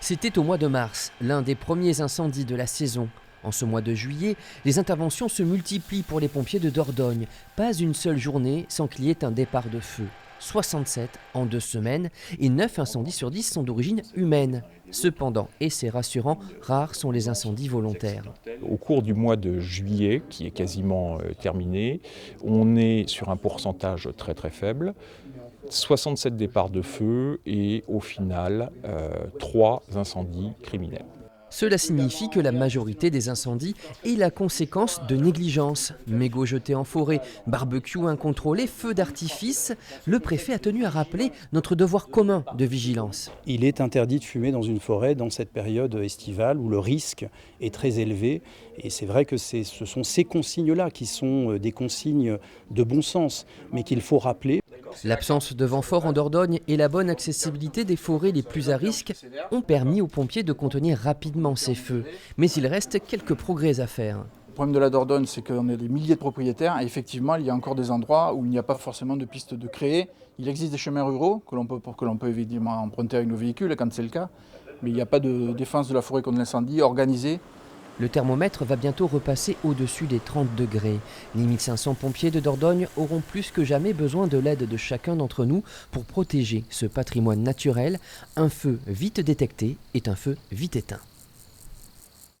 C'était au mois de mars, l'un des premiers incendies de la saison. En ce mois de juillet, les interventions se multiplient pour les pompiers de Dordogne. Pas une seule journée sans qu'il y ait un départ de feu. 67 en 2 semaines et 9 incendies sur 10 sont d'origine humaine. Cependant, et c'est rassurant, rares sont les incendies volontaires. Au cours du mois de juillet, qui est quasiment terminé, on est sur un pourcentage très très faible. 67 départs de feu et au final 3 incendies criminels. Cela signifie que la majorité des incendies est la conséquence de négligence. Mégots jetés en forêt, barbecue incontrôlé, feux d'artifice. Le préfet a tenu à rappeler notre devoir commun de vigilance. Il est interdit de fumer dans une forêt dans cette période estivale où le risque est très élevé. Et c'est vrai que ce sont ces consignes-là qui sont des consignes de bon sens, mais qu'il faut rappeler. L'absence de vent fort en Dordogne et la bonne accessibilité des forêts les plus à risque ont permis aux pompiers de contenir rapidement ces feux. Mais il reste quelques progrès à faire. Le problème de la Dordogne, c'est qu'on est des milliers de propriétaires et effectivement, il y a encore des endroits où il n'y a pas forcément de pistes de créer. Il existe des chemins ruraux que l'on peut évidemment emprunter avec nos véhicules quand c'est le cas, mais il n'y a pas de défense de la forêt contre l'incendie organisée. Le thermomètre va bientôt repasser au-dessus des 30 degrés. Les 1500 pompiers de Dordogne auront plus que jamais besoin de l'aide de chacun d'entre nous pour protéger ce patrimoine naturel. Un feu vite détecté est un feu vite éteint.